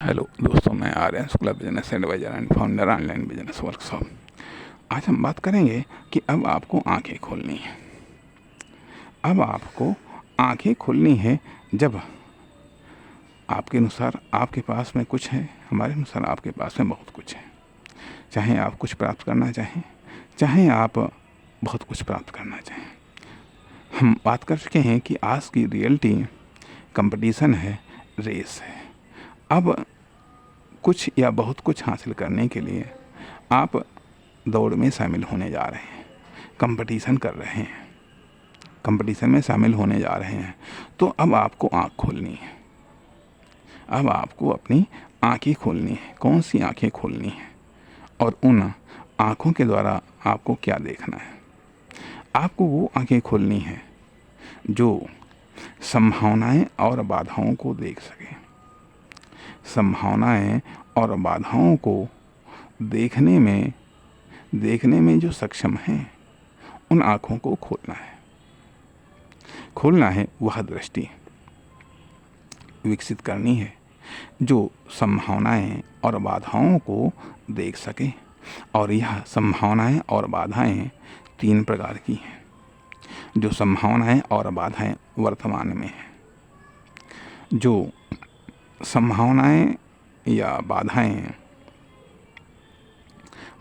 Hello दोस्तों, मैं Aryan Shukla, business adviser and founder online business workshop. आज हम बात करेंगे कि अब आपको आंखें खोलनी है। अब आपको आंखें खोलनी है जब आपके अनुसार आपके पास में कुछ है, हमारे अनुसार आपके पास में बहुत कुछ है। चाहे आप कुछ प्राप्त करना चाहें, चाहे आप बहुत कुछ प्राप्त करना चाहें। हम बात कर चुके हैं कि आज की रियलिटी कंपटीशन है, रेस है। अब कुछ या बहुत कुछ हासिल करने के लिए आप दौड़ में शामिल होने जा रहे हैं, कंपटीशन कर रहे हैं, कंपटीशन में शामिल होने जा रहे हैं। तो अब आपको आँख खोलनी है। अब आपको अपनी आँखें खोलनी है। कौन सी आँखें खोलनी है और उन आँखों के द्वारा आपको क्या देखना है? आपको वो आँखें खोलनी है जो संभावनाएं और बाधाओं को देख सके। संभावनाएं और बाधाओं को देखने में जो सक्षम हैं, उन आँखों को खोलना है। वह दृष्टि विकसित करनी है जो संभावनाएं और बाधाओं को देख सके। और यह संभावनाएं और बाधाएं 3 प्रकार की हैं। जो संभावनाएं और बाधाएं वर्तमान में हैं, जो संभावनाएं या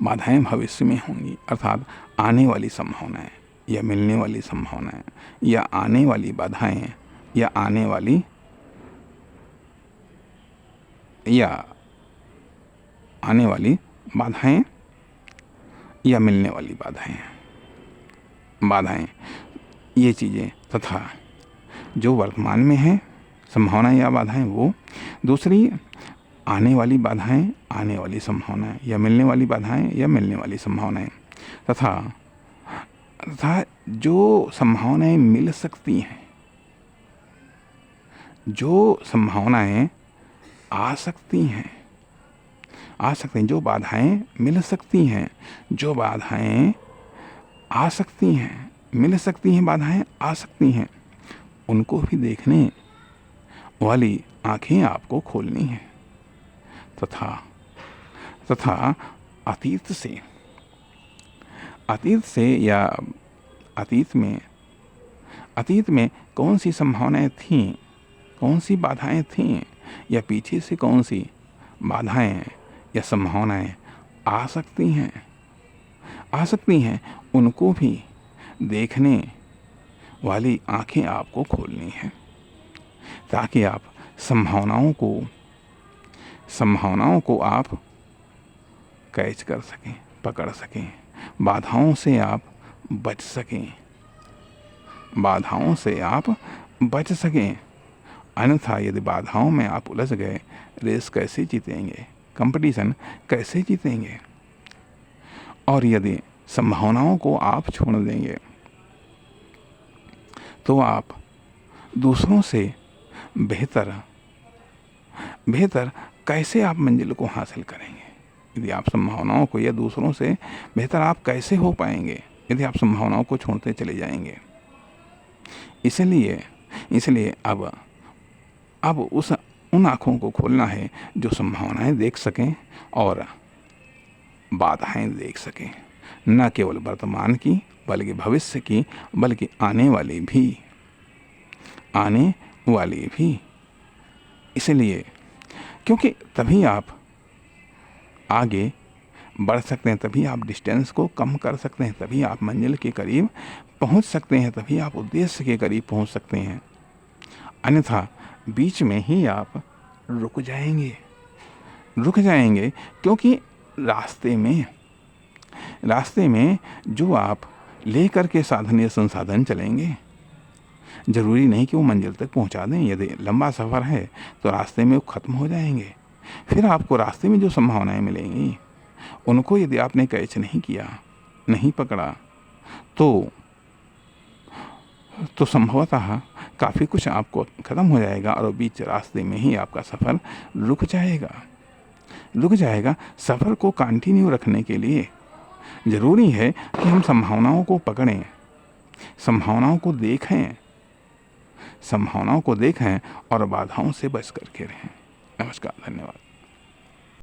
बाधाएं भविष्य में होंगी, अर्थात आने वाली संभावनाएं या मिलने वाली संभावनाएं, या आने वाली बाधाएं या आने वाली बाधाएं या मिलने वाली बाधाएं, ये चीज़ें, तथा जो वर्तमान में है संभावनाएं या बाधाएं वो। दूसरी, आने वाली बाधाएं, आने वाली संभावनाएं, या मिलने वाली बाधाएं या मिलने वाली संभावनाएं, तथा जो संभावनाएं मिल सकती हैं, जो संभावनाएं आ सकती हैं, जो बाधाएं मिल सकती हैं, जो बाधाएं आ सकती हैं, मिल सकती हैं, बाधाएं आ सकती हैं, उनको भी देखने वाली आंखें आपको खोलनी है। तथा अतीत या अतीत में कौन सी संभावनाएं थीं, कौन सी बाधाएं थीं, या पीछे से कौन सी बाधाएं या संभावनाएं आ सकती हैं, उनको भी देखने वाली आंखें आपको खोलनी है, ताकि आप संभावनाओं को आप कैच कर सकें, पकड़ सकें, बाधाओं से आप बच सकें। अन्यथा यदि बाधाओं में आप उलझ गए, रेस कैसे जीतेंगे, कंपटीशन कैसे जीतेंगे? और यदि संभावनाओं को आप छोड़ देंगे तो आप दूसरों से बेहतर कैसे आप मंजिल को हासिल करेंगे? यदि आप संभावनाओं को, या दूसरों से बेहतर आप कैसे हो पाएंगे यदि आप संभावनाओं को छोड़ते चले जाएंगे? इसलिए अब उन आँखों को खोलना है जो संभावनाएं देख सकें और बाधाएं देख सकें, न केवल वर्तमान की बल्कि भविष्य की, बल्कि आने वाली भी। इसलिए, क्योंकि तभी आप आगे बढ़ सकते हैं, तभी आप डिस्टेंस को कम कर सकते हैं, तभी आप मंजिल के करीब पहुंच सकते हैं, तभी आप उद्देश्य के करीब पहुंच सकते हैं। अन्यथा बीच में ही आप रुक जाएंगे, क्योंकि रास्ते में जो आप लेकर के साधन या संसाधन चलेंगे, जरूरी नहीं कि वो मंजिल तक पहुंचा दें। यदि लंबा सफ़र है तो रास्ते में वो ख़त्म हो जाएंगे। फिर आपको रास्ते में जो संभावनाएं मिलेंगी, उनको यदि आपने कैच नहीं किया, नहीं पकड़ा, तो संभवतः काफ़ी कुछ आपको ख़त्म हो जाएगा और बीच रास्ते में ही आपका सफ़र रुक जाएगा। सफ़र को कंटिन्यू रखने के लिए ज़रूरी है कि हम संभावनाओं को पकड़ें, संभावनाओं को देखें और बाधाओं से बच करके रहें। नमस्कार, धन्यवाद।